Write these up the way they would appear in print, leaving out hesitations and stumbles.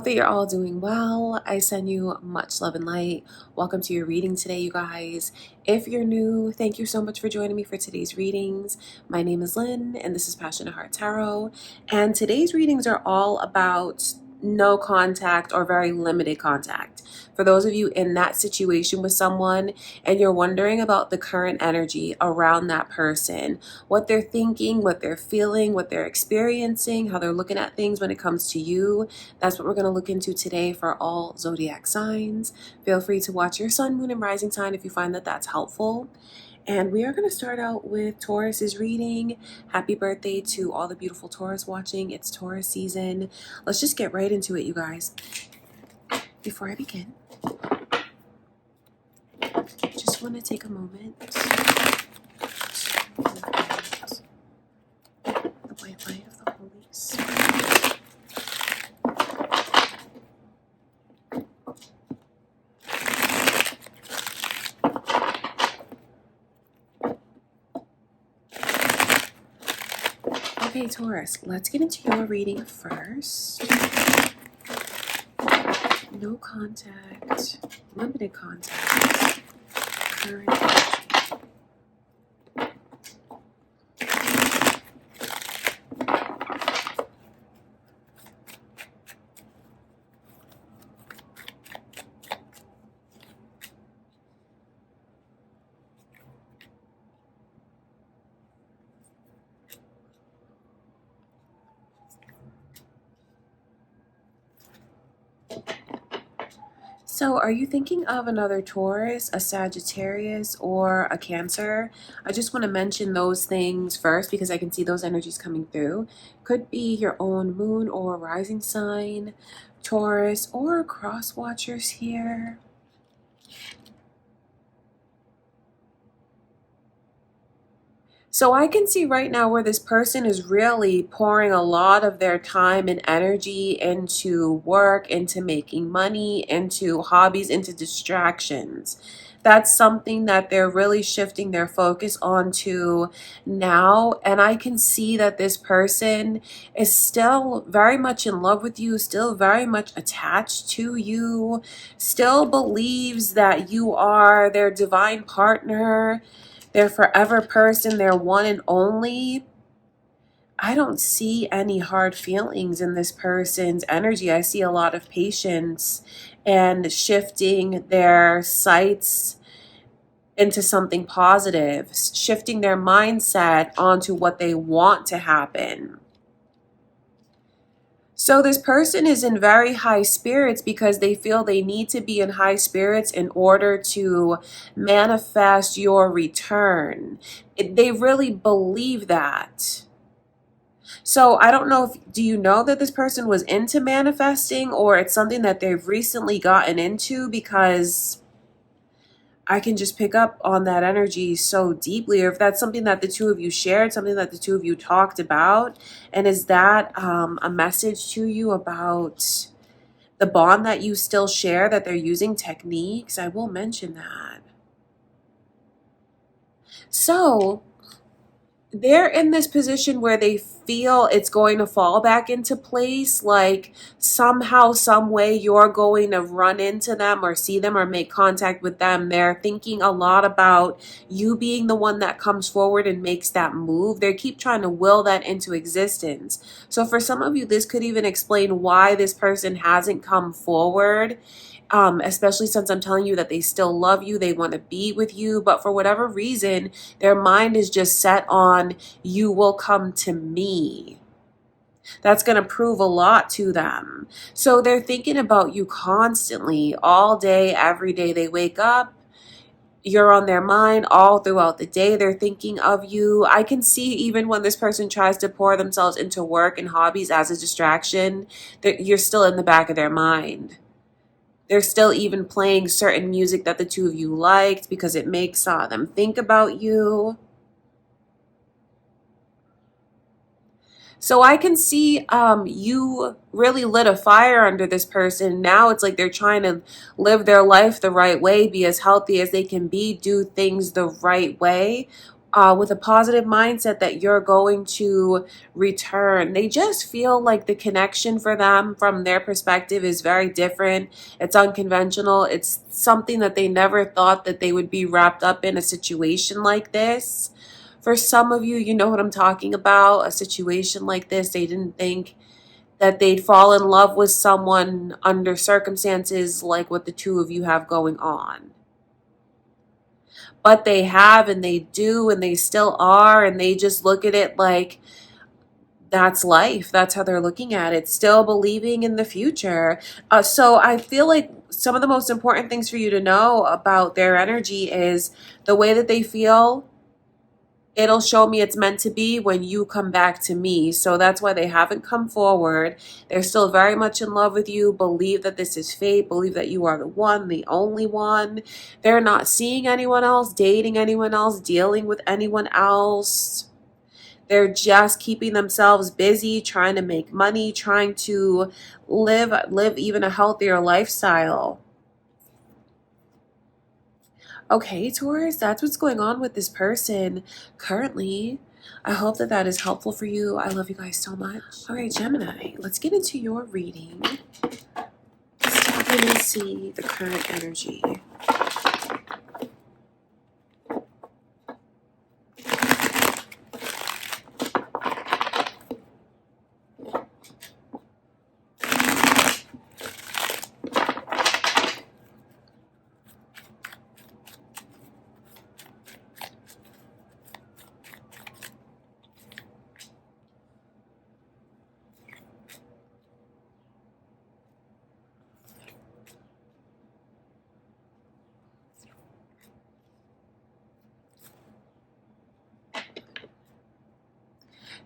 hope that you're all doing well. I send you much love and light. Welcome to your reading today, you guys. If you're new, thank you so much for joining me for today's readings. My name is Lynn, and this is Passionate Heart Tarot. And today's readings are all about no contact or very limited contact. For those of you in that situation with someone and you're wondering about the current energy around that person, what they're thinking, what they're feeling, what they're experiencing, how they're looking at things when it comes to you, that's what we're going to look into today for all zodiac signs. Feel free to watch your sun, moon, and rising sign if you find that that's helpful. And we are going to start out with Taurus's reading. Happy birthday to all the beautiful Taurus watching. It's Taurus season. Let's just get right into it, you guys. Before I begin, I just want to take a moment to invite the white light of the Holy Spirit. Okay, Taurus, let's get into your reading first. No contact, limited contact, current energy. So are you thinking of another Taurus, a Sagittarius, or a Cancer? I just want to mention those things first because I can see those energies coming through. Could be your own moon or rising sign, Taurus, or cross watchers here. So I can see right now where this person is really pouring a lot of their time and energy into work, into making money, into hobbies, into distractions. That's something that they're really shifting their focus onto now. And I can see that this person is still very much in love with you, still very much attached to you, still believes that you are their divine partner, their forever person, their one and only. I don't see any hard feelings in this person's energy. I see a lot of patience and shifting their sights into something positive, shifting their mindset onto what they want to happen. So this person is in very high spirits because they feel they need to be in high spirits in order to manifest your return. They really believe that. So I don't know do you know that this person was into manifesting, or it's something that they've recently gotten into? Because I can just pick up on that energy so deeply, or if that's something that the two of you shared, something that the two of you talked about. And is that a message to you about the bond that you still share, that they're using techniques? I will mention that. So they're in this position where they feel it's going to fall back into place, like somehow, some way you're going to run into them or see them or make contact with them. They're thinking a lot about you being the one that comes forward and makes that move. They keep trying to will that into existence. So for some of you, this could even explain why this person hasn't come forward. Especially since I'm telling you that they still love you, they want to be with you, but for whatever reason, their mind is just set on, you will come to me. That's going to prove a lot to them. So they're thinking about you constantly, all day, every day they wake up. You're on their mind all throughout the day. They're thinking of you. I can see even when this person tries to pour themselves into work and hobbies as a distraction, that you're still in the back of their mind. They're still even playing certain music that the two of you liked because it makes them think about you. So I can see you really lit a fire under this person. Now it's like they're trying to live their life the right way, be as healthy as they can be, do things the right way. with a positive mindset that you're going to return. They just feel like the connection for them from their perspective is very different. It's unconventional. It's something that they never thought that they would be wrapped up in a situation like this. For some of you, you know what I'm talking about. A situation like this, they didn't think that they'd fall in love with someone under circumstances like what the two of you have going on. But they have, and they do, and they still are, and they just look at it like that's life. That's how they're looking at it, still believing in the future. So I feel like some of the most important things for you to know about their energy is the way that they feel. It'll show me it's meant to be when you come back to me. So that's why they haven't come forward. They're still very much in love with you, believe that this is fate, believe that you are the one, the only one. They're not seeing anyone else, dating anyone else, dealing with anyone else. They're just keeping themselves busy, trying to make money, trying to live even a healthier lifestyle. Okay, Taurus, that's what's going on with this person currently. I hope that that is helpful for you. I love you guys so much. All right, Gemini, let's get into your reading. Let's tap in and see the current energy.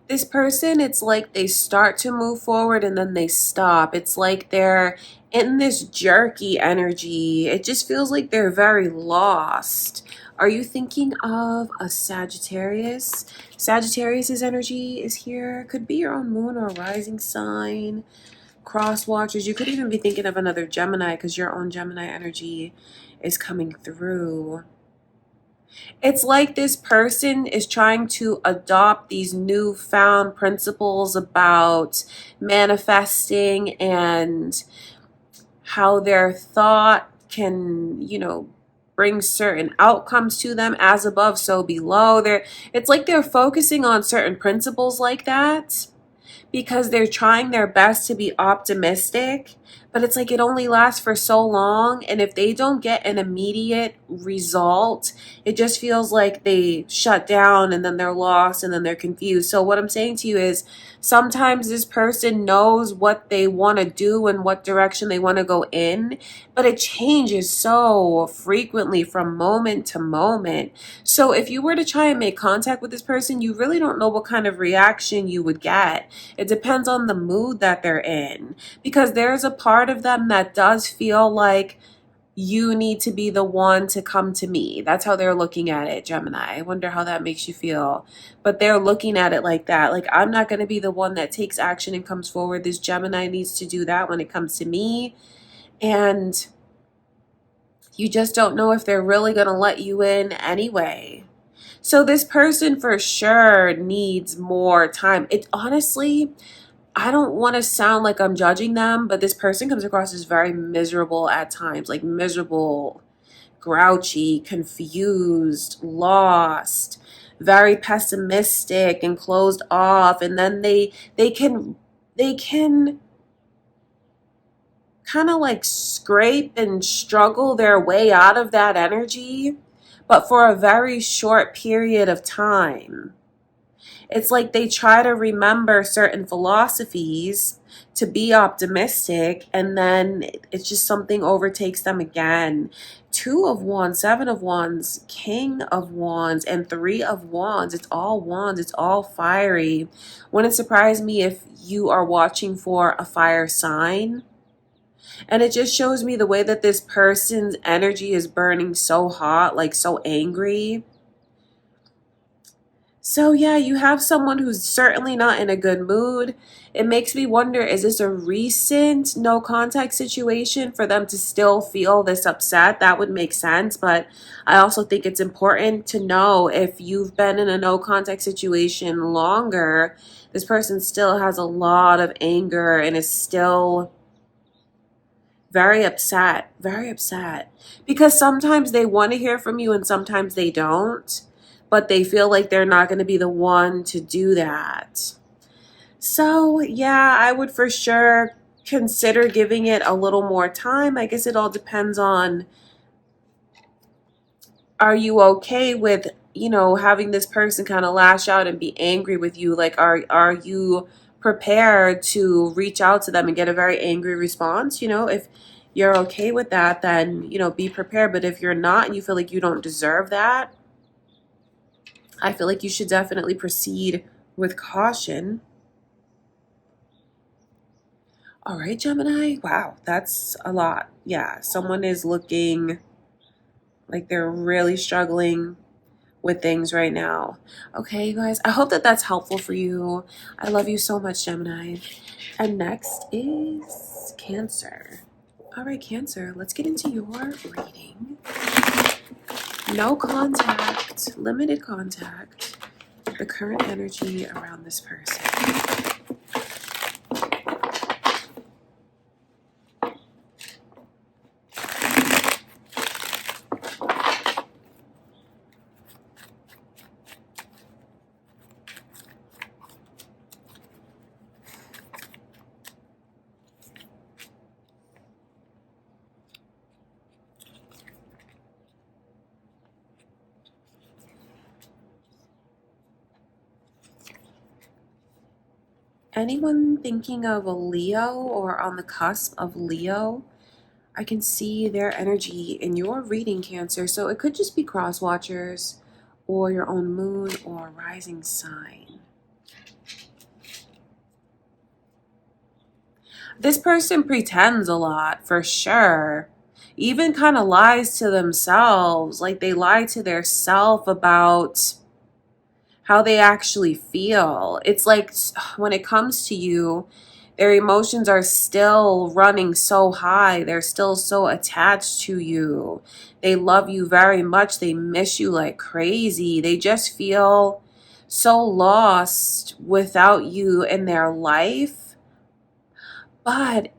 This person, it's like they start to move forward and then they stop. It's like they're in this jerky energy. It just feels like they're very lost. Are you thinking of a Sagittarius? Sagittarius's energy is here. Could be your own moon or rising sign. Cross watchers. You could even be thinking of another Gemini because your own Gemini energy is coming through. It's like this person is trying to adopt these newfound principles about manifesting and how their thought can, bring certain outcomes to them, as above, so below. It's like they're focusing on certain principles like that because they're trying their best to be optimistic, but it's like it only lasts for so long. And if they don't get an immediate result, it just feels like they shut down and then they're lost and then they're confused. So what I'm saying to you is sometimes this person knows what they want to do and what direction they want to go in, but it changes so frequently from moment to moment. So if you were to try and make contact with this person, you really don't know what kind of reaction you would get. It depends on the mood that they're in, because there's a part of them that does feel like you need to be the one to come to me. That's how they're looking at it, Gemini. I wonder how that makes you feel. But they're looking at it like that. Like, I'm not going to be the one that takes action and comes forward. This Gemini needs to do that when it comes to me. And you just don't know if they're really going to let you in anyway. So this person for sure needs more time. It honestly, I don't want to sound like I'm judging them, but this person comes across as very miserable at times, like miserable, grouchy, confused, lost, very pessimistic and closed off. And then they can kind of like scrape and struggle their way out of that energy, but for a very short period of time. It's like they try to remember certain philosophies to be optimistic, and then it's just something overtakes them again. Two of Wands, Seven of Wands, King of Wands, and Three of Wands. It's all wands. It's all fiery. Wouldn't surprise me if you are watching for a fire sign. And it just shows me the way that this person's energy is burning so hot, like so angry. So yeah, you have someone who's certainly not in a good mood. It makes me wonder, is this a recent no contact situation for them to still feel this upset? That would make sense, but I also think it's important to know if you've been in a no contact situation longer, this person still has a lot of anger and is still very upset, very upset. Because sometimes they want to hear from you and sometimes they don't, but they feel like they're not going to be the one to do that. So, yeah, I would for sure consider giving it a little more time. I guess it all depends on, are you okay with, having this person kind of lash out and be angry with you? Like, are you prepared to reach out to them and get a very angry response? If you're okay with that, then, be prepared. But if you're not and you feel like you don't deserve that, I feel like you should definitely proceed with caution. All right, Gemini. Wow, that's a lot. Yeah, someone is looking like they're really struggling with things right now. Okay, you guys, I hope that that's helpful for you. I love you so much, Gemini. And next is Cancer. All right, Cancer, let's get into your reading. No contact, limited contact, the current energy around this person. Anyone thinking of a Leo or on the cusp of Leo, I can see their energy in your reading, Cancer. So it could just be cross watchers or your own moon or rising sign. This person pretends a lot for sure. Even kind of lies to themselves. Like they lie to their self about how they actually feel. It's like when it comes to you, their emotions are still running so high. They're still so attached to you. They love you very much. They miss you like crazy. They just feel so lost without you in their life, but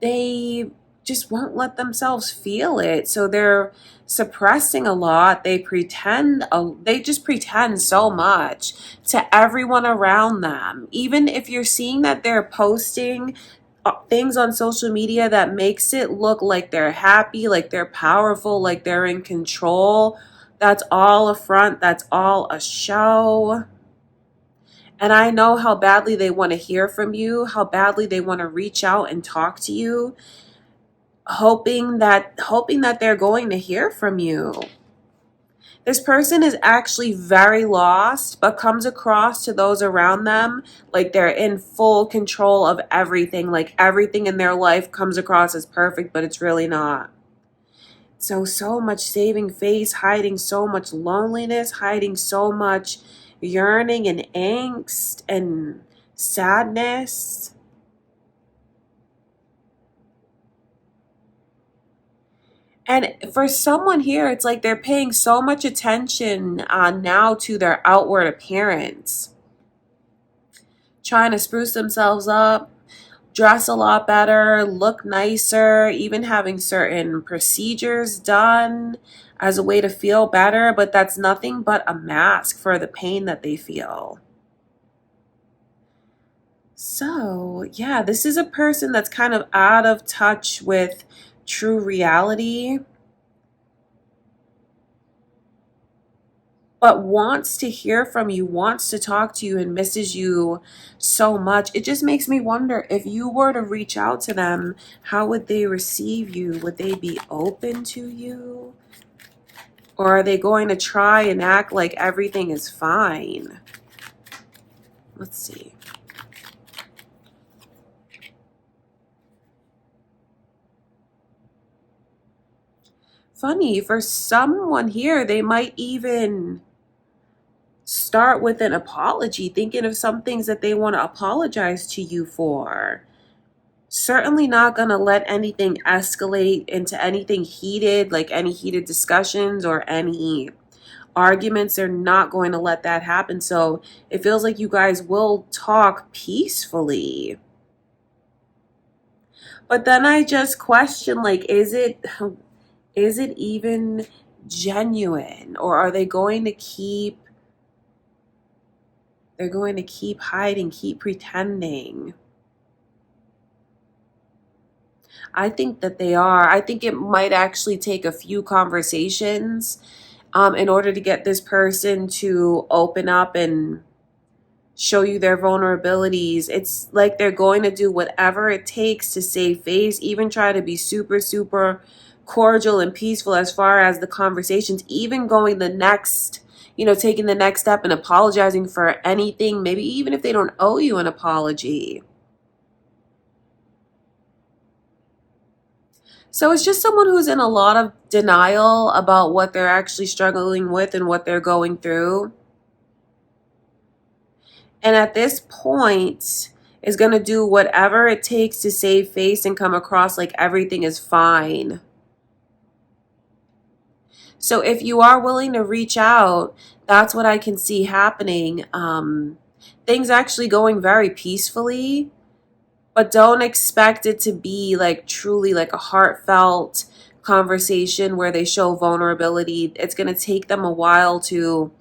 they just won't let themselves feel it. So they're suppressing a lot. They just pretend so much to everyone around them. Even if you're seeing that they're posting things on social media that makes it look like they're happy, like they're powerful, like they're in control, that's all a front, that's all a show. And I know how badly they want to hear from you, how badly they want to reach out and talk to you, hoping that they're going to hear from you. This person is actually very lost, but comes across to those around them like they're in full control of everything, like everything in their life comes across as perfect, but it's really not. So much saving face, hiding so much loneliness, hiding so much yearning and angst and sadness. And for someone here, it's like they're paying so much attention now to their outward appearance, trying to spruce themselves up, dress a lot better, look nicer, even having certain procedures done as a way to feel better, but that's nothing but a mask for the pain that they feel. So, yeah, this is a person that's kind of out of touch with true reality, but wants to hear from you, wants to talk to you, and misses you so much. It just makes me wonder, if you were to reach out to them, how would they receive you? Would they be open to you? Or are they going to try and act like everything is fine? Let's see. Funny, for someone here, they might even start with an apology, thinking of some things that they want to apologize to you for. Certainly not going to let anything escalate into anything heated, like any heated discussions or any arguments. They're not going to let that happen. So it feels like you guys will talk peacefully. But then I just question, like, is it even genuine, or are they going to keep hiding, keep pretending? I think that they are. I think it might actually take a few conversations in order to get this person to open up and show you their vulnerabilities. It's like they're going to do whatever it takes to save face, even try to be super, super cordial and peaceful as far as the conversations, even going the next, taking the next step and apologizing for anything, maybe even if they don't owe you an apology. So it's just someone who's in a lot of denial about what they're actually struggling with and what they're going through. And at this point is going to do whatever it takes to save face and come across like everything is fine. So if you are willing to reach out, that's what I can see happening. Things actually going very peacefully, but don't expect it to be like truly like a heartfelt conversation where they show vulnerability. It's going to take them a while to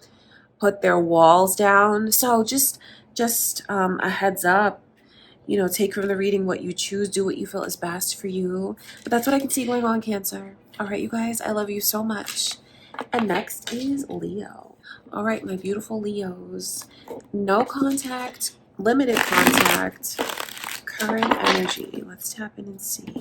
put their walls down. So just a heads up, take from the reading what you choose, do what you feel is best for you. But that's what I can see going on, Cancer. All right, you guys, I love you so much. And next is Leo. All right, my beautiful Leos. No contact, limited contact, current energy. Let's tap in and see.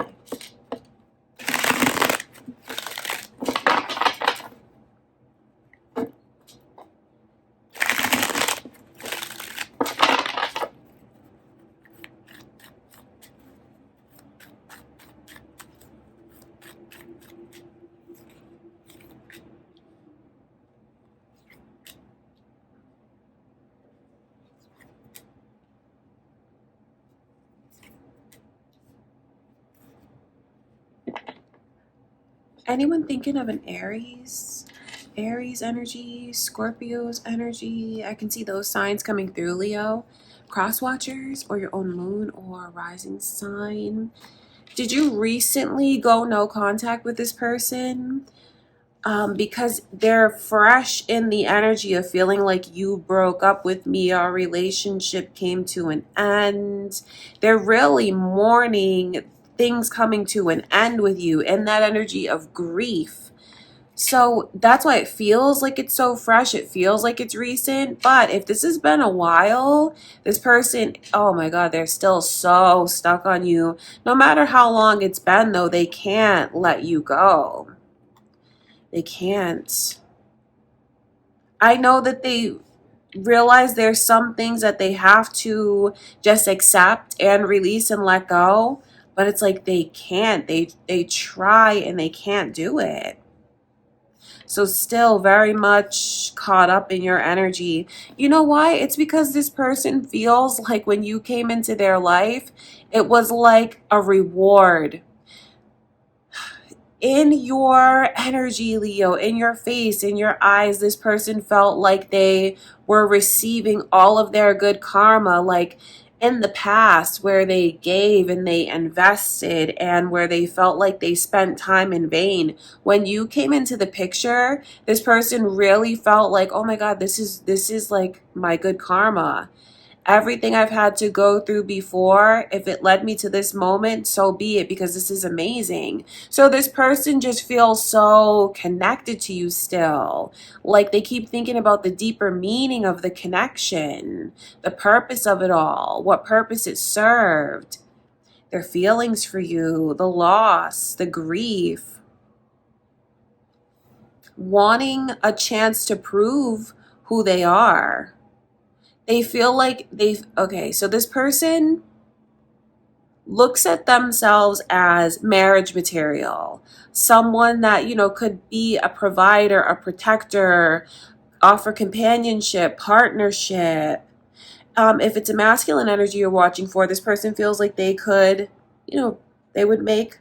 Anyone thinking of an Aries? Aries energy, Scorpio's energy. I can see those signs coming through, Leo. Cross watchers or your own moon or rising sign. Did you recently go no contact with this person? Because they're fresh in the energy of feeling like you broke up with me, our relationship came to an end. They're really mourning things coming to an end with you in that energy of grief. So that's why it feels like it's so fresh. It feels like it's recent. But if this has been a while, this person, oh my God, they're still so stuck on you. No matter how long it's been, though, they can't let you go. They can't. I know that they realize there's some things that they have to just accept and release and let go, but it's like they can't. They try and they can't do it. So still very much caught up in your energy. You know why? It's because this person feels like when you came into their life, it was like a reward. In your energy, Leo, in your face, in your eyes, this person felt like they were receiving all of their good karma, like in the past where they gave and they invested and where they felt like they spent time in vain. When you came into the picture, this person really felt like, oh my God, this is like my good karma. Everything I've had to go through before, if it led me to this moment, so be it, because this is amazing. So this person just feels so connected to you still. Like they keep thinking about the deeper meaning of the connection, the purpose of it all, what purpose it served, their feelings for you, the loss, the grief, wanting a chance to prove who they are. They feel like so this person looks at themselves as marriage material, someone that, could be a provider, a protector, offer companionship, partnership. If it's a masculine energy you're watching for, this person feels like they could, they would make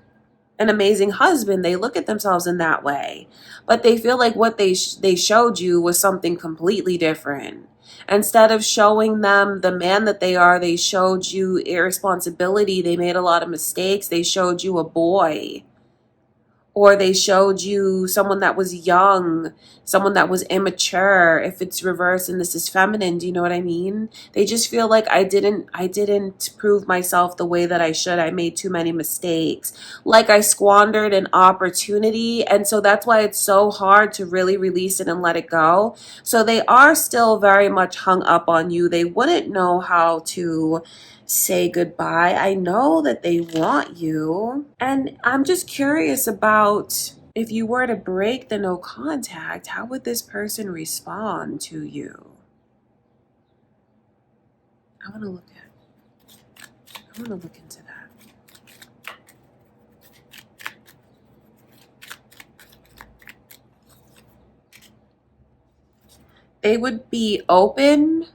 an amazing husband. They look at themselves in that way, but they feel like what they showed you was something completely different. Instead of showing them the man that they are, they showed you irresponsibility. They made a lot of mistakes. They showed you a boy. Or they showed you someone that was young, someone that was immature. If it's reversed and this is feminine, do you know what I mean? They just feel like I didn't prove myself the way that I should. I made too many mistakes. Like I squandered an opportunity, and so that's why it's so hard to really release it and let it go. So they are still very much hung up on you. They wouldn't know how to say goodbye. I know that they want you. And I'm just curious about, if you were to break the no contact, how would this person respond to you? I want to look into that. They would be open.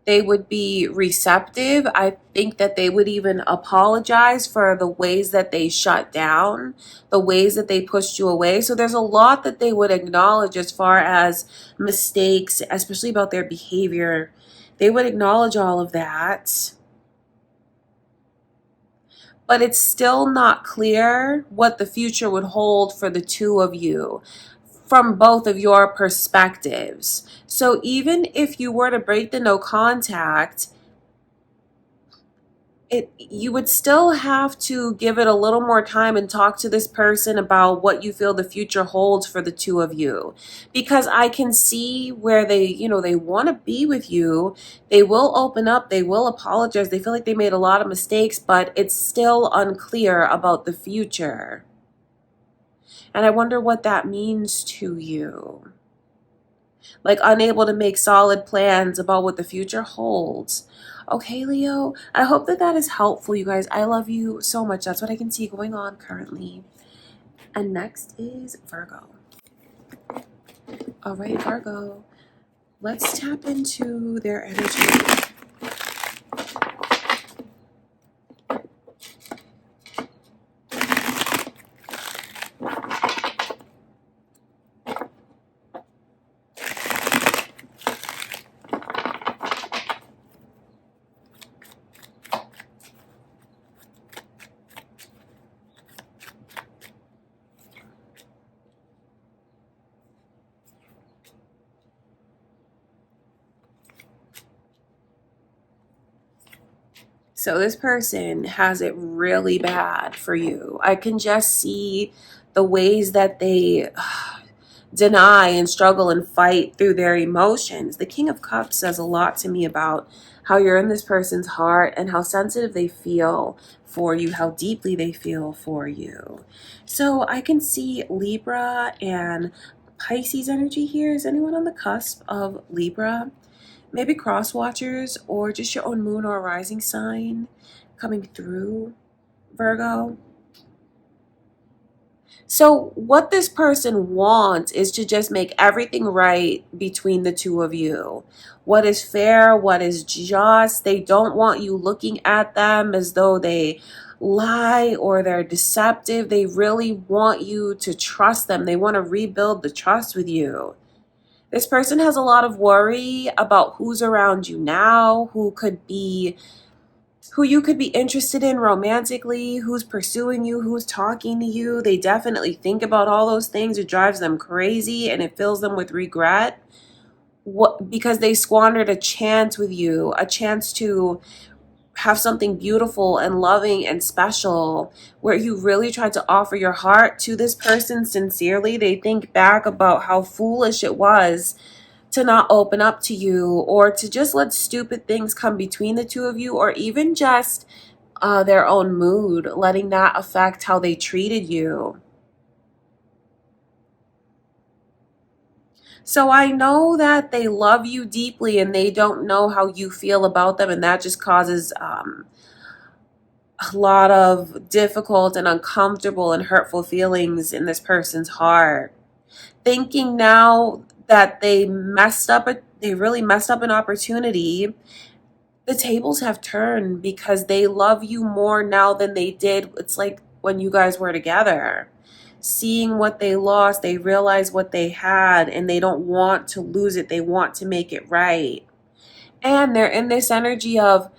They would be receptive. I think that they would even apologize for the ways that they shut down, the ways that they pushed you away. So there's a lot that they would acknowledge as far as mistakes, especially about their behavior. They would acknowledge all of that. But it's still not clear what the future would hold for the two of you from both of your perspectives. So even if you were to break the no contact, you would still have to give it a little more time and talk to this person about what you feel the future holds for the two of you. Because I can see where they want to be with you. They will open up. They will apologize. They feel like they made a lot of mistakes, but it's still unclear about the future. And I wonder what that means to you. Like unable to make solid plans about what the future holds. Okay, Leo, I hope that is helpful, you guys. I love you so much. That's what I can see going on currently. And next is Virgo. All right, Virgo. Let's tap into their energy. So this person has it really bad for you. I can just see the ways that they deny and struggle and fight through their emotions. The King of Cups says a lot to me about how you're in this person's heart and how sensitive they feel for you, how deeply they feel for you. So I can see Libra and Pisces energy here. Is anyone on the cusp of Libra? Maybe cross watchers or just your own moon or rising sign coming through, Virgo. So what this person wants is to just make everything right between the two of you. What is fair, what is just. They don't want you looking at them as though they lie or they're deceptive. They really want you to trust them. They want to rebuild the trust with you. This person has a lot of worry about who's around you now, who you could be interested in romantically, who's pursuing you, who's talking to you. They definitely think about all those things. It drives them crazy and it fills them with regret. Because they squandered a chance with you, a chance to have something beautiful and loving and special where you really tried to offer your heart to this person sincerely. They think back about how foolish it was to not open up to you or to just let stupid things come between the two of you, or even just their own mood, letting that affect how they treated you. So I know that they love you deeply and they don't know how you feel about them, and that just causes a lot of difficult and uncomfortable and hurtful feelings in this person's heart. Thinking now that they messed up, they really messed up an opportunity. The tables have turned because they love you more now than they did. It's like when you guys were together. Seeing what they lost, they realize what they had, and they don't want to lose it. They want to make it right. And they're in this energy of,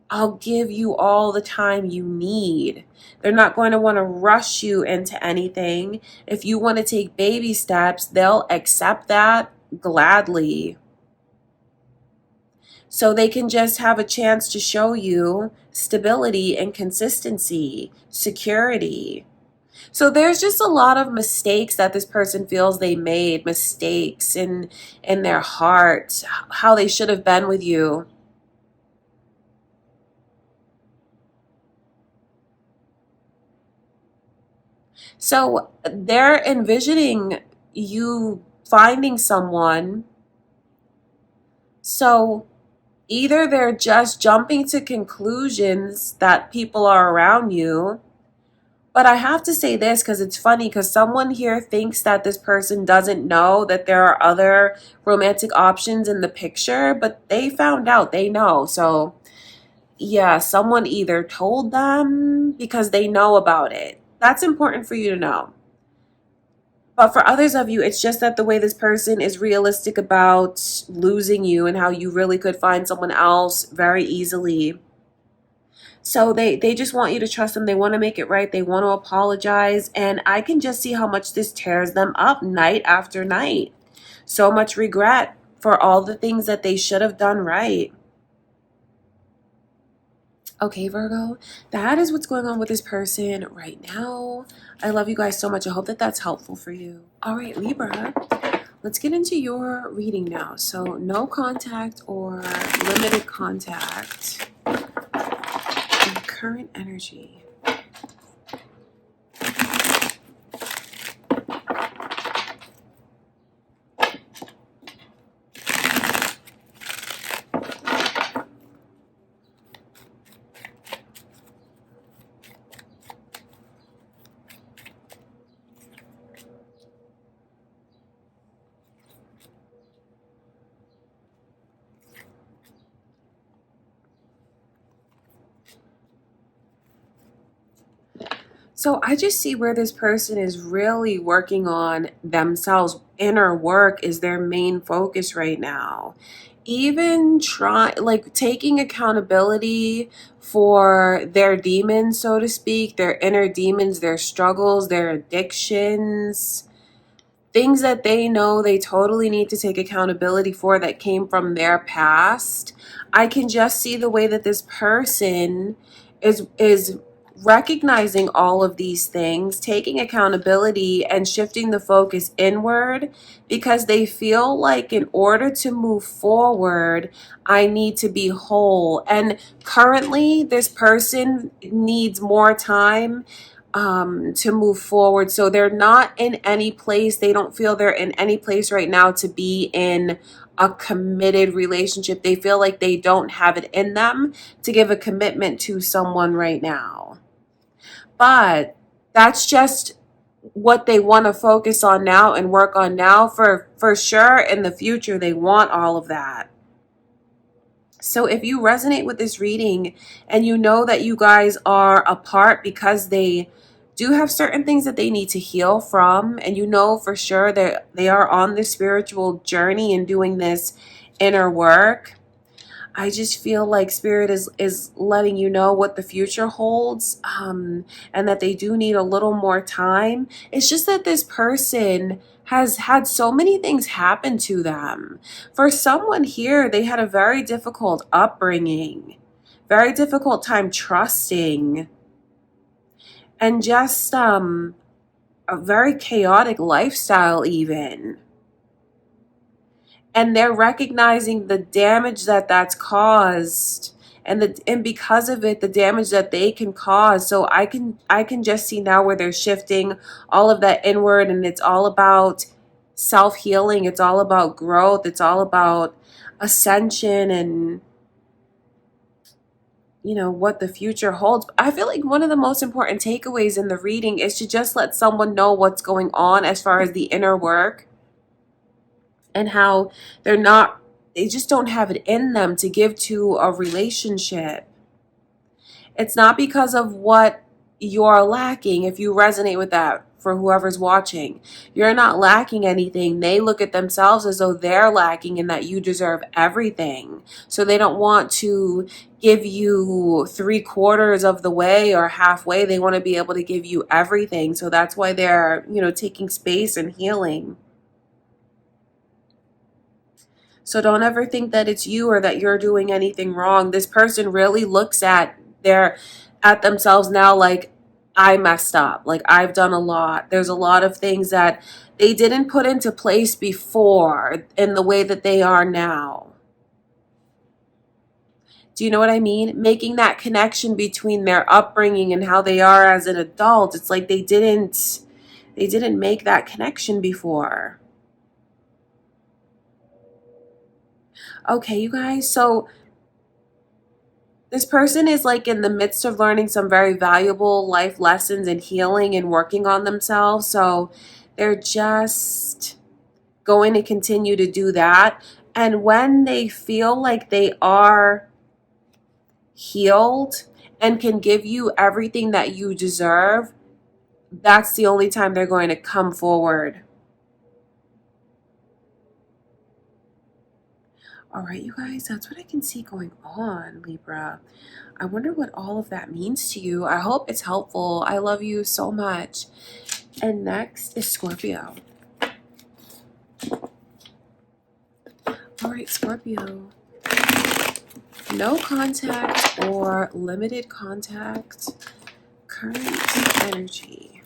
I'll give you all the time you need. They're not going to want to rush you into anything. If you want to take baby steps, they'll accept that gladly. So they can just have a chance to show you stability and consistency, security. So there's just a lot of mistakes that this person feels they made, mistakes in their heart, how they should have been with you. So they're envisioning you finding someone. So either they're just jumping to conclusions that people are around you. But I have to say this because it's funny, because someone here thinks that this person doesn't know that there are other romantic options in the picture, but they found out, they know. So yeah, someone either told them because they know about it. That's important for you to know. But for others of you, it's just that the way this person is realistic about losing you and how you really could find someone else very easily. So they just want you to trust them. They want to make it right. They want to apologize. And I can just see how much this tears them up night after night. So much regret for all the things that they should have done right. Okay, Virgo, that is what's going on with this person right now. I love you guys so much. I hope that that's helpful for you. All right, Libra, let's get into your reading now. So no contact or limited contact. And current energy. So I just see where this person is really working on themselves. Inner work is their main focus right now. Even like taking accountability for their demons, so to speak, their inner demons, their struggles, their addictions, things that they know they totally need to take accountability for that came from their past. I can just see the way that this person is recognizing all of these things, taking accountability and shifting the focus inward, because they feel like in order to move forward, I need to be whole. And currently this person needs more time to move forward. So they're not in any place. They don't feel they're in any place right now to be in a committed relationship. They feel like they don't have it in them to give a commitment to someone right now. But that's just what they want to focus on now and work on now. For sure, in the future, they want all of that. So if you resonate with this reading and you know that you guys are apart because they do have certain things that they need to heal from, and you know for sure that they are on this spiritual journey and doing this inner work, I just feel like Spirit is letting you know what the future holds, and that they do need a little more time. It's just that this person has had so many things happen to them. For someone here, they had a very difficult upbringing, very difficult time trusting, and just a very chaotic lifestyle even. And they're recognizing the damage that that's caused, and because of it, the damage that they can cause. So I can just see now where they're shifting all of that inward, and it's all about self-healing, it's all about growth, it's all about ascension, and what the future holds. I feel like one of the most important takeaways in the reading is to just let someone know what's going on as far as the inner work, and how they just don't have it in them to give to a relationship. It's not because of what you're lacking. If you resonate with that, for whoever's watching, you're not lacking anything. They look at themselves as though they're lacking and that you deserve everything. So they don't want to give you 3/4 of the way or halfway. They want to be able to give you everything. So that's why they're, taking space and healing. So don't ever think that it's you or that you're doing anything wrong. This person really looks at themselves now like, I messed up. Like, I've done a lot. There's a lot of things that they didn't put into place before in the way that they are now. Do you know what I mean? Making that connection between their upbringing and how they are as an adult. It's like they didn't make that connection before. Okay, you guys, so this person is like in the midst of learning some very valuable life lessons and healing and working on themselves. So they're just going to continue to do that. And when they feel like they are healed and can give you everything that you deserve, that's the only time they're going to come forward. All right, you guys, that's what I can see going on, Libra. I wonder what all of that means to you. I hope it's helpful. I love you so much. And next is Scorpio. All right, Scorpio. No contact or limited contact. Current energy.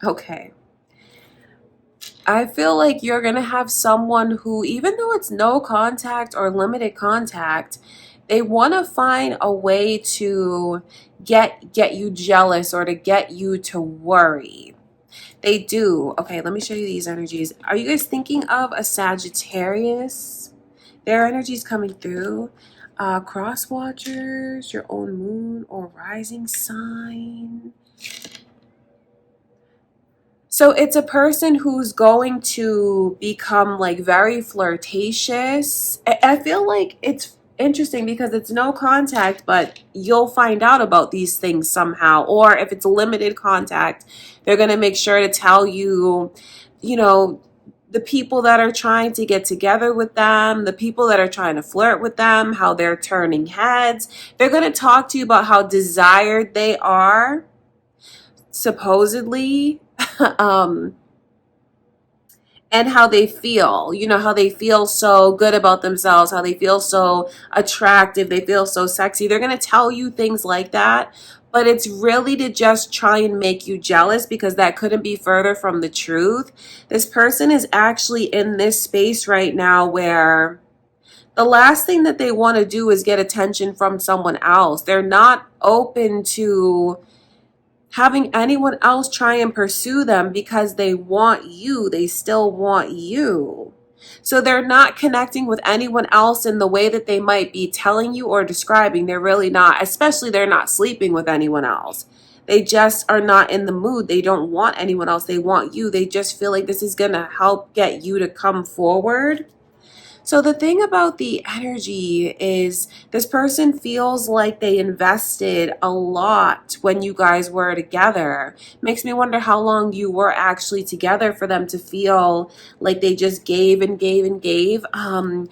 Okay. I feel like you're going to have someone who, even though it's no contact or limited contact, they want to find a way to get you jealous or to get you to worry. They do. Okay, let me show you these energies. Are you guys thinking of a Sagittarius? Their energy is coming through. Cross watchers, your own moon or rising sign. So it's a person who's going to become like very flirtatious. I feel like it's interesting because it's no contact, but you'll find out about these things somehow. Or if it's limited contact, they're going to make sure to tell you, the people that are trying to get together with them, the people that are trying to flirt with them, how they're turning heads. They're going to talk to you about how desired they are, supposedly. And how they feel, how they feel so good about themselves, how they feel so attractive, they feel so sexy. They're going to tell you things like that, but it's really to just try and make you jealous because that couldn't be further from the truth. This person is actually in this space right now where the last thing that they want to do is get attention from someone else. They're not open to having anyone else try and pursue them because they want you. They still want you. So they're not connecting with anyone else in the way that they might be telling you or describing. They're really not, especially they're not sleeping with anyone else. They just are not in the mood. They don't want anyone else. They want you. They just feel like this is going to help get you to come forward. So the thing about the energy is this person feels like they invested a lot when you guys were together. Makes me wonder how long you were actually together for them to feel like they just gave and gave and gave, and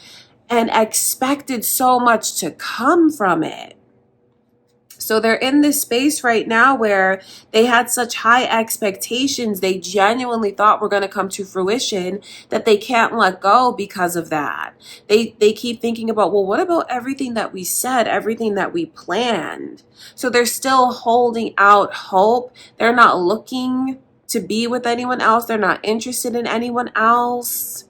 expected so much to come from it. So they're in this space right now where they had such high expectations they genuinely thought were going to come to fruition that they can't let go because of that. They keep thinking about, well, what about everything that we said, everything that we planned? So they're still holding out hope. They're not looking to be with anyone else. They're not interested in anyone else.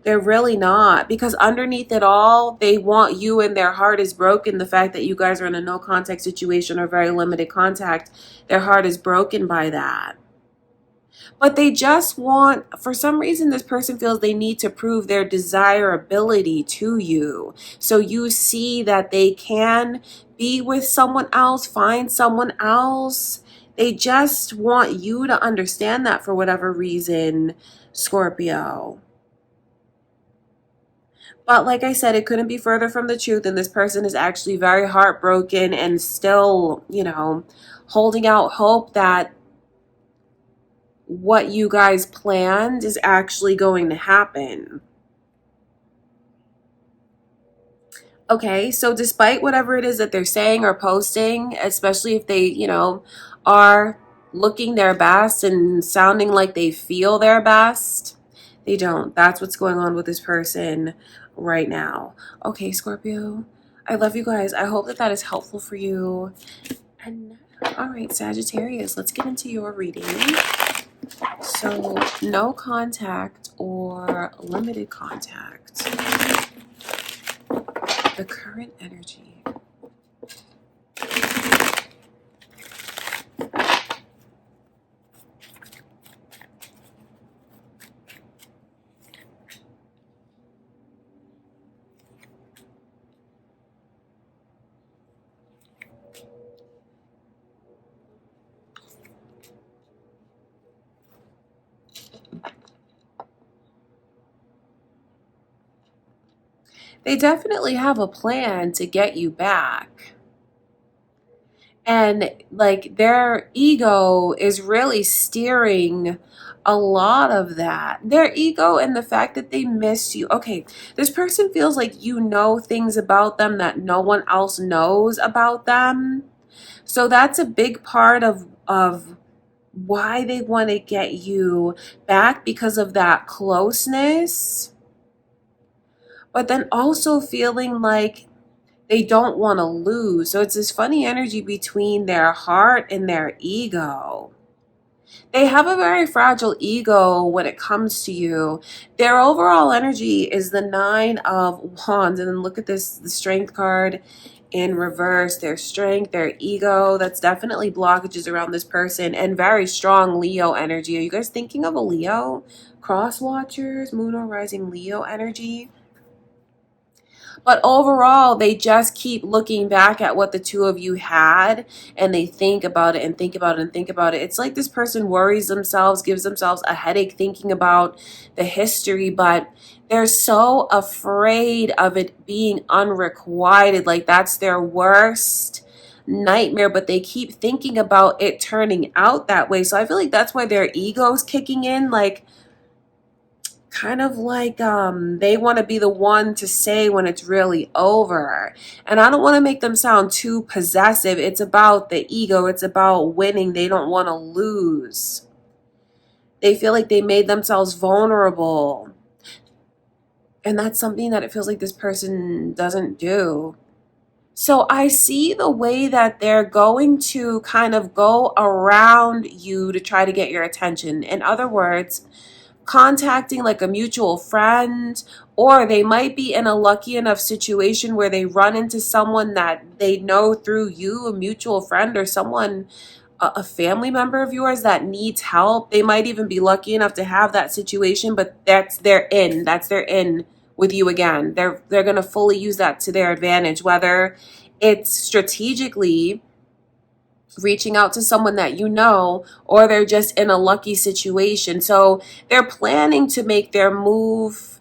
They're really not, because underneath it all, they want you, and their heart is broken. The fact that you guys are in a no contact situation or very limited contact, their heart is broken by that. But they just want, for some reason, this person feels they need to prove their desirability to you. So you see that they can be with someone else, find someone else. They just want you to understand that for whatever reason, Scorpio. But like I said, it couldn't be further from the truth. And this person is actually very heartbroken and still, holding out hope that what you guys planned is actually going to happen. Okay, so despite whatever it is that they're saying or posting, especially if they, are looking their best and sounding like they feel their best, they don't. That's what's going on with this person right now. Okay, Scorpio, I love you guys. I hope that is helpful for you. And all right, Sagittarius, let's get into your reading. So, no contact or limited contact. The current energy. They definitely have a plan to get you back. And like their ego is really steering a lot of that. Their ego and the fact that they miss you. Okay, this person feels like you know things about them that no one else knows about them. So that's a big part of why they want to get you back, because of that closeness. But then also feeling like they don't want to lose. So it's this funny energy between their heart and their ego. They have a very fragile ego when it comes to you. Their overall energy is the 9 of Wands. And then look at this, the Strength card in reverse. Their strength, their ego. That's definitely blockages around this person. And very strong Leo energy. Are you guys thinking of a Leo? Cross watchers, moon or rising Leo energy. But overall, they just keep looking back at what the two of you had, and they think about it and think about it and think about it. It's like this person worries themselves, gives themselves a headache thinking about the history, but they're so afraid of it being unrequited. Like that's their worst nightmare, but they keep thinking about it turning out that way. So I feel like that's why their ego's kicking in, like kind of like they want to be the one to say when it's really over. And I don't want to make them sound too possessive. It's about the ego. It's about winning. They don't want to lose. They feel like they made themselves vulnerable. And that's something that it feels like this person doesn't do. So I see the way that they're going to kind of go around you to try to get your attention. In other words, contacting like a mutual friend, or they might be in a lucky enough situation where they run into someone that they know through you, a mutual friend or someone, a family member of yours that needs help. They might even be lucky enough to have that situation, but that's their in with you again. They're going to fully use that to their advantage, whether it's strategically reaching out to someone that you know, or they're just in a lucky situation. So they're planning to make their move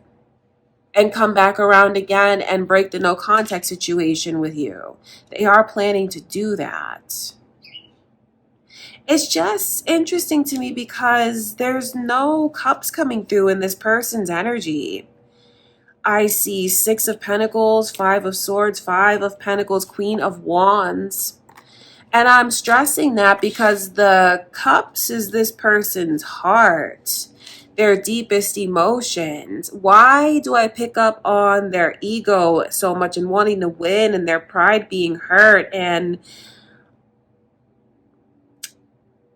and come back around again and break the no contact situation with you. They are planning to do that. It's just interesting to me because there's no cups coming through in this person's energy. I see 6 of Pentacles, 5 of Swords, 5 of Pentacles, Queen of Wands. And I'm stressing that because the cups is this person's heart, their deepest emotions. Why do I pick up on their ego so much and wanting to win and their pride being hurt? And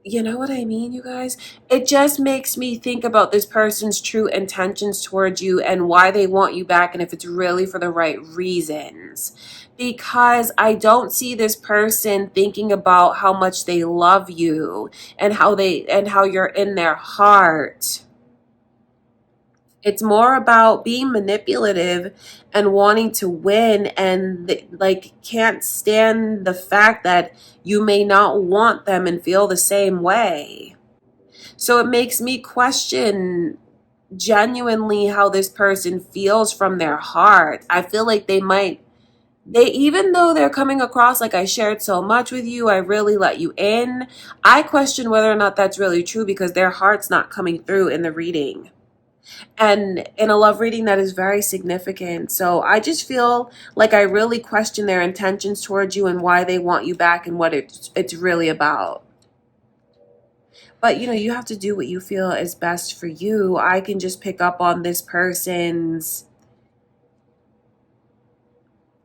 You know what I mean, you guys? It just makes me think about this person's true intentions towards you and why they want you back and if it's really for the right reasons. Because I don't see this person thinking about how much they love you and how you're in their heart. It's more about being manipulative and wanting to win and like can't stand the fact that you may not want them and feel the same way. So it makes me question genuinely how this person feels from their heart. I feel like they even though they're coming across like I shared so much with you, I really let you in. I question whether or not that's really true because their heart's not coming through in the reading. And in a love reading, that is very significant. So I just feel like I really question their intentions towards you and why they want you back and what it's really about. But you have to do what you feel is best for you. I can just pick up on this person's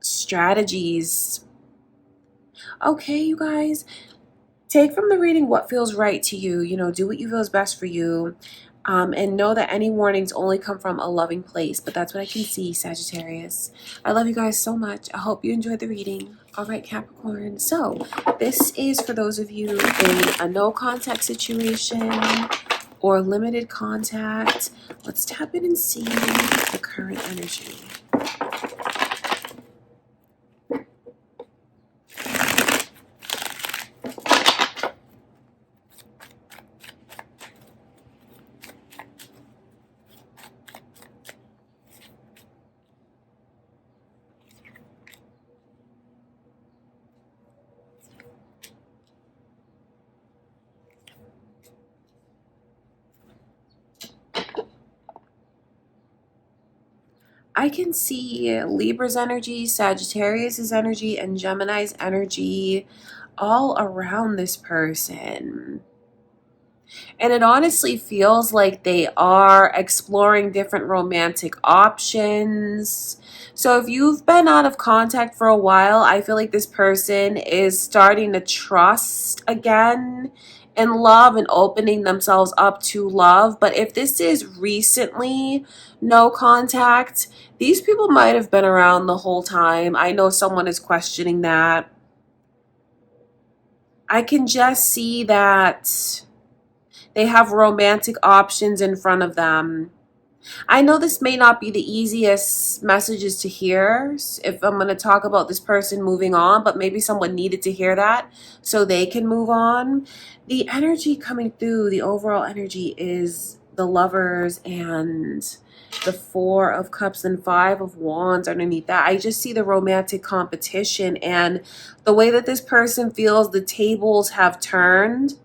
strategies. Okay, you guys, take from the reading what feels right to you. Do what you feel is best for you. And know that any warnings only come from a loving place. But that's what I can see, Sagittarius. I love you guys so much. I hope you enjoyed the reading. All right, Capricorn. So this is for those of you in a no contact situation or limited contact. Let's tap in and see the current energy. I can see Libra's energy, Sagittarius's energy, and Gemini's energy all around this person. And it honestly feels like they are exploring different romantic options. So if you've been out of contact for a while, I feel like this person is starting to trust again in love and opening themselves up to love. But if this is recently no contact, these people might have been around the whole time. I know someone is questioning that. I can just see that they have romantic options in front of them. I know this may not be the easiest messages to hear if I'm going to talk about this person moving on, but maybe someone needed to hear that so they can move on. The energy coming through, the overall energy is the Lovers and the Four of Cups and Five of Wands underneath that. I just see the romantic competition and the way that this person feels the tables have turned.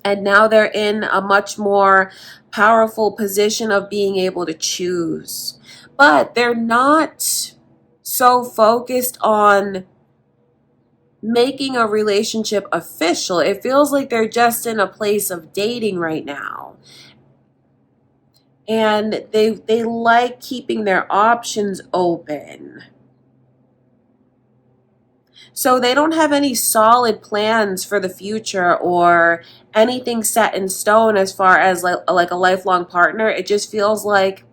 And now they're in a much more powerful position of being able to choose. But they're not so focused on making a relationship official. It feels like they're just in a place of dating right now. And they like keeping their options open. So they don't have any solid plans for the future or anything set in stone as far as like a lifelong partner. It just feels like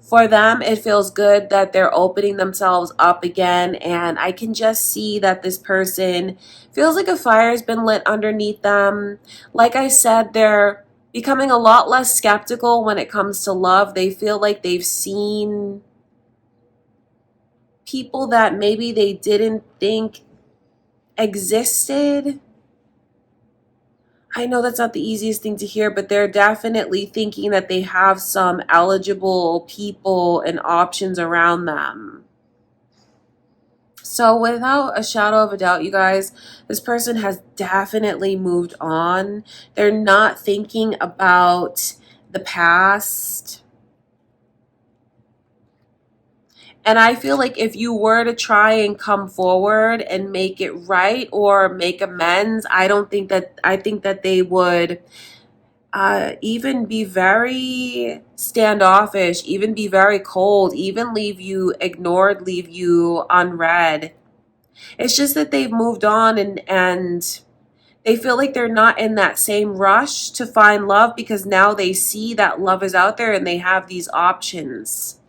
for them, it feels good that they're opening themselves up again. And I can just see that this person feels like a fire has been lit underneath them. Like I said, they're becoming a lot less skeptical when it comes to love. They feel like they've seen people that maybe they didn't think existed. I know that's not the easiest thing to hear, but they're definitely thinking that they have some eligible people and options around them. So without a shadow of a doubt, you guys, this person has definitely moved on. They're not thinking about the past. And I feel like if you were to try and come forward and make it right or make amends, I think that they would even be very standoffish, even be very cold, even leave you ignored, leave you unread. It's just that they've moved on and They feel like they're not in that same rush to find love because now they see that love is out there and they have these options.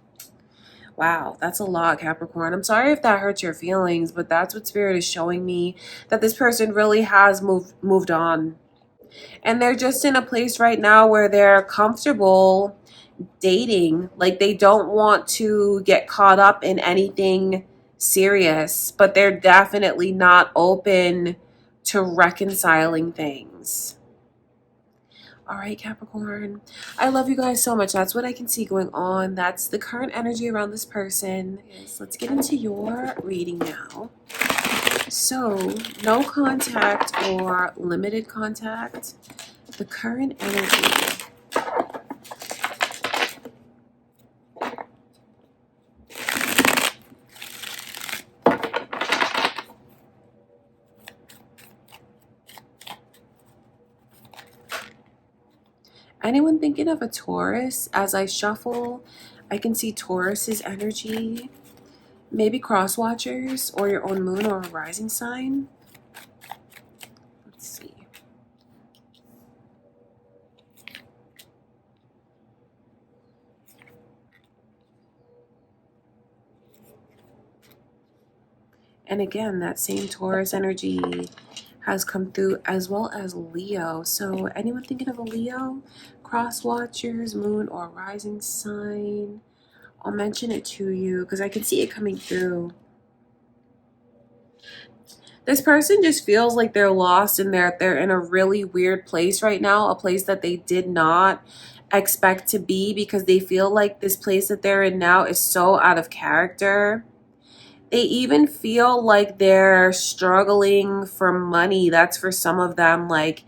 Wow, that's a lot, Capricorn. I'm sorry if that hurts your feelings, but that's what Spirit is showing me, that this person really has moved on. And they're just in a place right now where they're comfortable dating. Like they don't want to get caught up in anything serious, but they're definitely not open to reconciling things. All right, Capricorn. I love you guys so much. That's what I can see going on. That's the current energy around this person. Yes, let's get into your reading now. So, no contact or limited contact. The current energy. Anyone thinking of a Taurus? As I shuffle, I can see Taurus's energy. Maybe cross watchers or your own moon or a rising sign. Let's see. And again, that same Taurus energy has come through, as well as Leo. So anyone thinking of a Leo? Cross watchers, moon or rising sign. I'll mention it to you because I can see it coming through. This person just feels like they're lost and they're in a really weird place right now, a place that they did not expect to be, because they feel like this place that they're in now is so out of character. They even feel like they're struggling for money. That's for some of them. Like,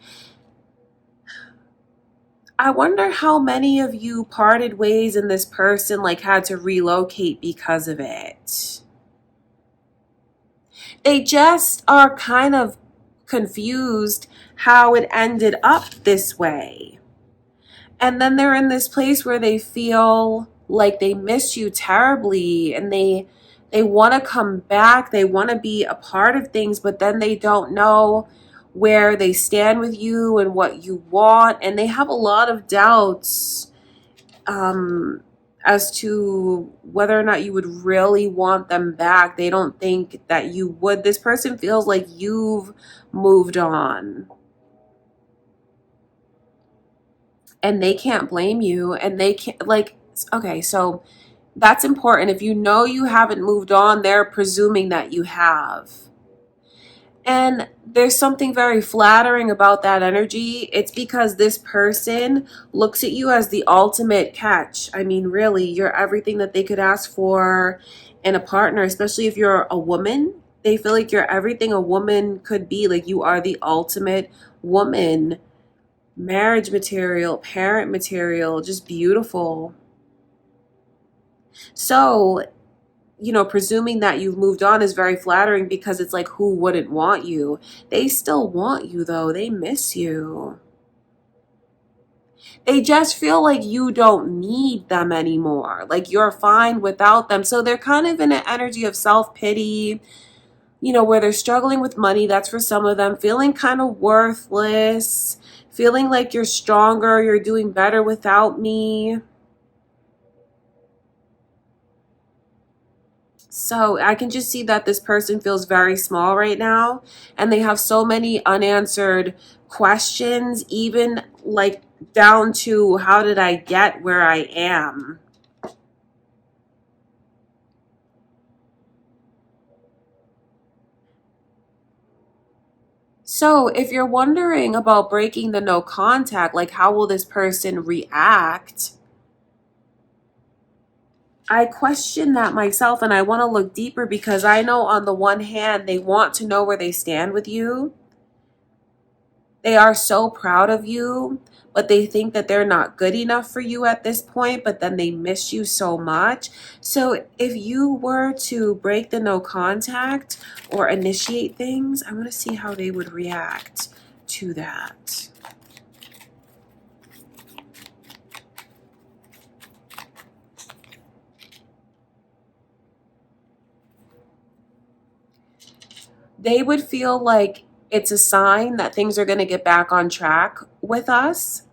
I wonder how many of you parted ways and this person like had to relocate because of it. They just are kind of confused how it ended up this way. And then they're in this place where they feel like they miss you terribly and they want to come back. They want to be a part of things, but then they don't know where they stand with you and what you want. And they have a lot of doubts as to whether or not you would really want them back. They don't think that you would. This person feels like you've moved on. And they can't blame you. And they can't, like, okay, so that's important. If you know you haven't moved on, they're presuming that you have. And there's something very flattering about that energy. It's because this person looks at you as the ultimate catch. I mean, really, you're everything that they could ask for in a partner, especially if you're a woman. They feel like you're everything a woman could be. Like you are the ultimate woman. Marriage material, parent material, just beautiful. So, you know, presuming that you've moved on is very flattering because it's like, who wouldn't want you? They still want you, though. They miss you. They just feel like you don't need them anymore. Like you're fine without them. So they're kind of in an energy of self-pity, you know, where they're struggling with money. That's for some of them. Feeling kind of worthless. Feeling like you're stronger. You're doing better without me. So I can just see that this person feels very small right now, and they have so many unanswered questions, even like down to how did I get where I am? So if you're wondering about breaking the no contact, like how will this person react? I question that myself, and I want to look deeper because I know on the one hand, they want to know where they stand with you. They are so proud of you, but they think that they're not good enough for you at this point, but then they miss you so much. So if you were to break the no contact or initiate things, I want to see how they would react to that. They would feel like it's a sign that things are going to get back on track with us.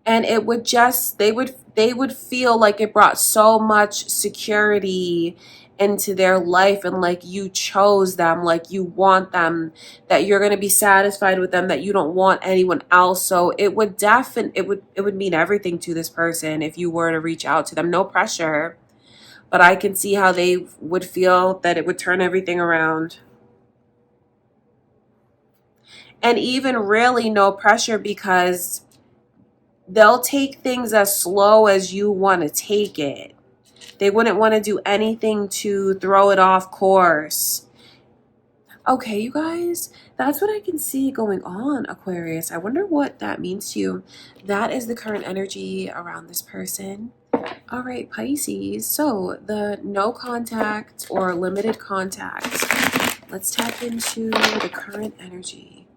And it would just, they would feel like it brought so much security into their life, and like you chose them, like you want them, that you're going to be satisfied with them, that you don't want anyone else. So it would it would mean everything to this person if you were to reach out to them. No pressure, but I can see how they would feel that it would turn everything around. And even really no pressure, because they'll take things as slow as you want to take it. They wouldn't want to do anything to throw it off course. Okay, you guys, that's what I can see going on, Aquarius. I wonder what that means to you. That is the current energy around this person. All right, Pisces. So the no contact or limited contact. Let's tap into the current energy.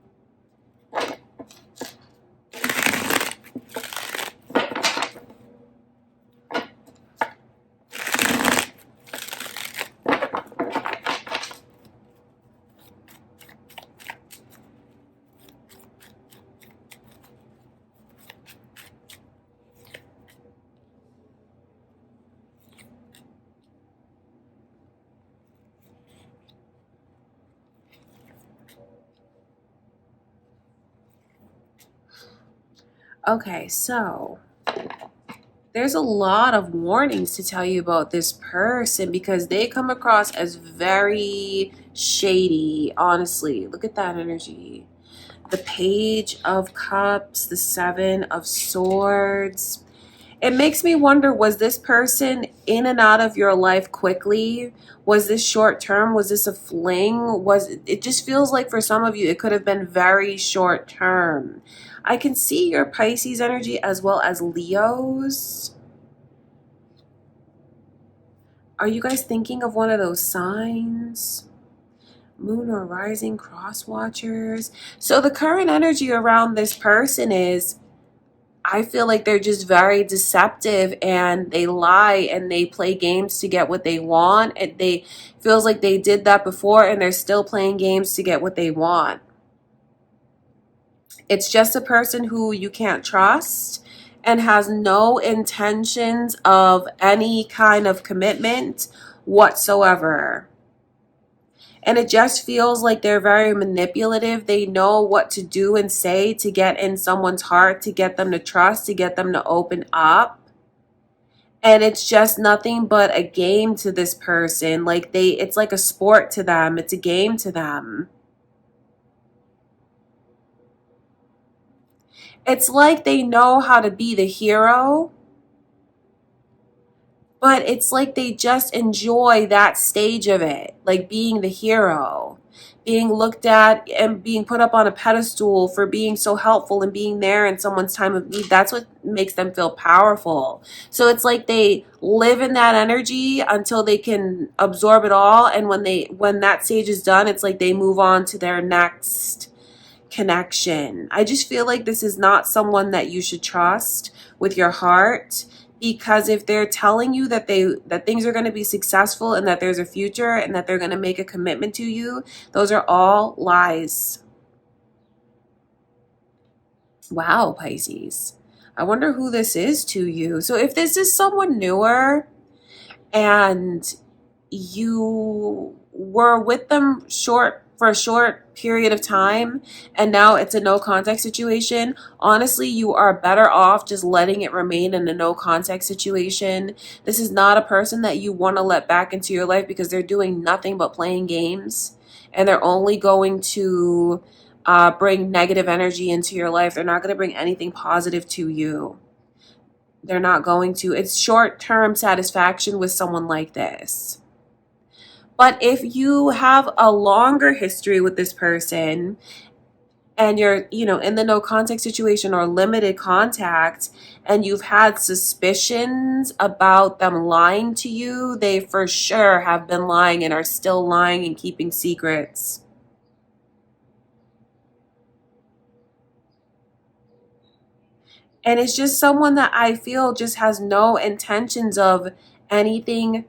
Okay, so there's a lot of warnings to tell you about this person, because they come across as very shady, honestly. Look at that energy. The Page of Cups, the Seven of Swords. It makes me wonder, was this person in and out of your life quickly? Was this short term? Was this a fling? It just feels like for some of you it could have been very short term. I can see your Pisces energy as well as Leo's. Are you guys thinking of one of those signs? Moon or rising cross watchers. So the current energy around this person is, I feel like they're just very deceptive, and they lie and they play games to get what they want. And they feels like they did that before and they're still playing games to get what they want. It's just a person who you can't trust and has no intentions of any kind of commitment whatsoever. And it just feels like they're very manipulative. They know what to do and say to get in someone's heart, to get them to trust, to get them to open up. And it's just nothing but a game to this person. Like it's like a sport to them. It's a game to them. It's like they know how to be the hero, but it's like they just enjoy that stage of it, like being the hero, being looked at and being put up on a pedestal for being so helpful and being there in someone's time of need. That's what makes them feel powerful. So it's like they live in that energy until they can absorb it all, and when that stage is done, it's like they move on to their next connection. I just feel like this is not someone that you should trust with your heart, because if they're telling you that things are going to be successful and that there's a future and that they're going to make a commitment to you, those are all lies. Wow, Pisces. I wonder who this is to you. So if this is someone newer and you were with them for a short period of time and now it's a no contact situation, honestly, you are better off just letting it remain in a no contact situation. This is not a person that you want to let back into your life, because they're doing nothing but playing games, and they're only going to bring negative energy into your life. They're not going to bring anything positive to you. They're not going to. It's short-term satisfaction with someone like this. But if you have a longer history with this person and you're, in the no contact situation or limited contact, and you've had suspicions about them lying to you, they for sure have been lying and are still lying and keeping secrets. And it's just someone that I feel just has no intentions of anything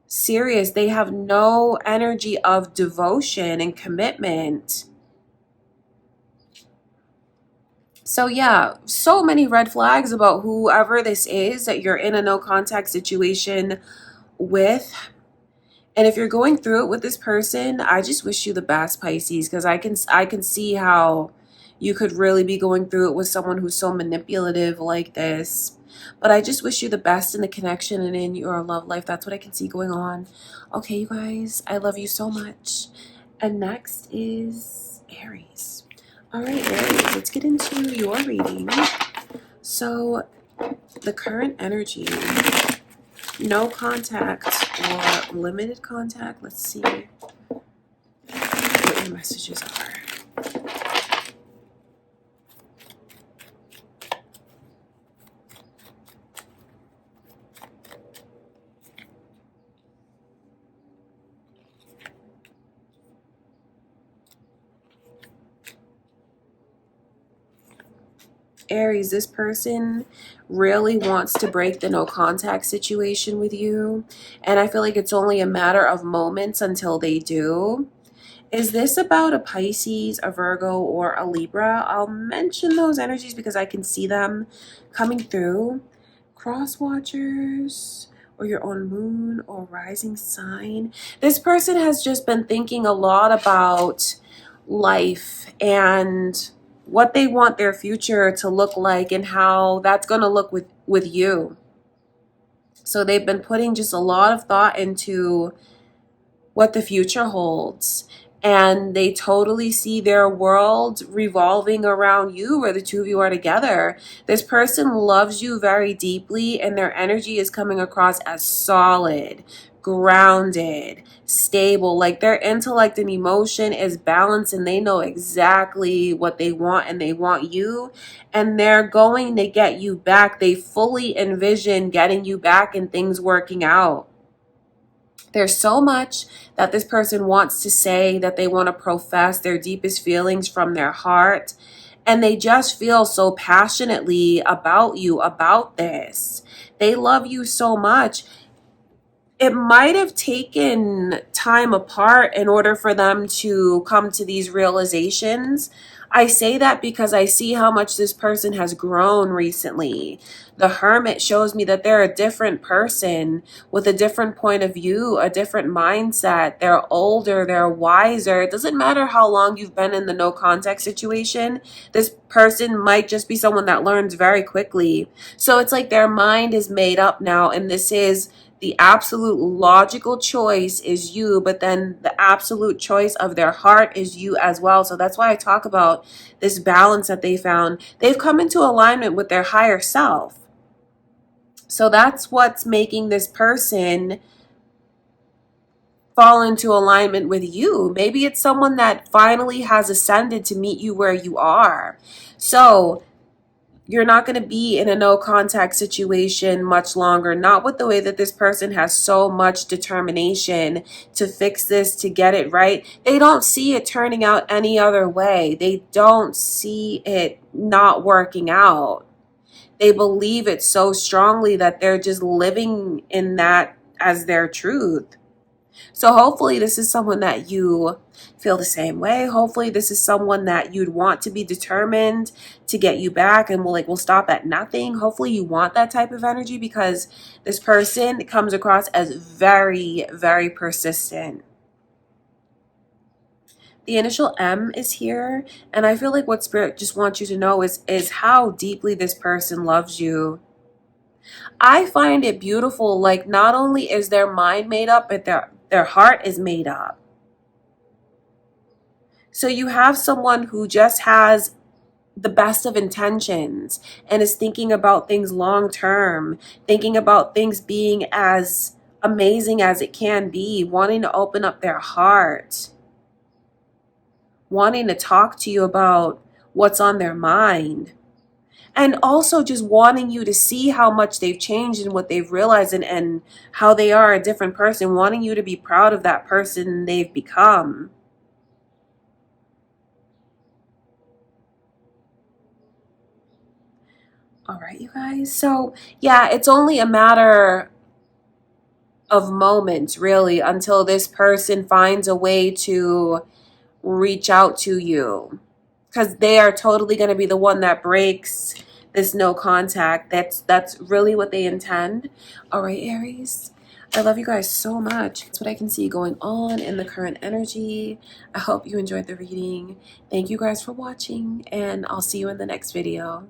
serious. They have no energy of devotion and commitment. So yeah, so many red flags about whoever this is that you're in a no contact situation with. And if you're going through it with this person, I just wish you the best, Pisces, because I can see how you could really be going through it with someone who's so manipulative like this. But I just wish you the best in the connection and in your love life. That's what I can see going on. Okay, you guys, I love you so much. And next is Aries. All right, Aries, let's get into your reading. So the current energy, no contact or limited contact. Let's see what your messages are. Aries, this person really wants to break the no contact situation with you. And I feel like it's only a matter of moments until they do. Is this about a Pisces, a Virgo, or a Libra? I'll mention those energies because I can see them coming through. Cross watchers, or your own moon or rising sign. This person has just been thinking a lot about life and what they want their future to look like and how that's going to look with you. So they've been putting just a lot of thought into what the future holds. And they totally see their world revolving around you, where the two of you are together. This person loves you very deeply, and their energy is coming across as solid, grounded, stable. Like their intellect and emotion is balanced, and they know exactly what they want, and they want you, and they're going to get you back. They fully envision getting you back and things working out. There's so much that this person wants to say, that they want to profess their deepest feelings from their heart. And they just feel so passionately about you, about this. They love you so much. It might have taken time apart in order for them to come to these realizations. I say that because I see how much this person has grown recently. The Hermit shows me that they're a different person with a different point of view, a different mindset. They're older, they're wiser. It doesn't matter how long you've been in the no contact situation. This person might just be someone that learns very quickly. So it's like their mind is made up now, and this is the absolute logical choice is you, but then the absolute choice of their heart is you as well. So that's why I talk about this balance that they found. They've come into alignment with their higher self. So that's what's making this person fall into alignment with you. Maybe it's someone that finally has ascended to meet you where you are. So you're not going to be in a no contact situation much longer, not with the way that this person has so much determination to fix this, to get it right. They don't see it turning out any other way. They don't see it not working out. They believe it so strongly that they're just living in that as their truth. So hopefully this is someone that you feel the same way. Hopefully this is someone that you'd want to be determined to get you back and will stop at nothing. Hopefully you want that type of energy, because this person comes across as very, very persistent. The initial M is here, and I feel like what Spirit just wants you to know is how deeply this person loves you. I find it beautiful. Like, not only is their mind made up, but their heart is made up. So you have someone who just has the best of intentions and is thinking about things long term, thinking about things being as amazing as it can be, wanting to open up their heart, wanting to talk to you about what's on their mind. And also just wanting you to see how much they've changed and what they've realized, and how they are a different person, wanting you to be proud of that person they've become. All right, you guys. So yeah, it's only a matter of moments, really, until this person finds a way to reach out to you, because they are totally going to be the one that breaks this no contact. That's really what they intend. All right, Aries, I love you guys so much. That's what I can see going on in the current energy. I hope you enjoyed the reading. Thank you guys for watching, and I'll see you in the next video.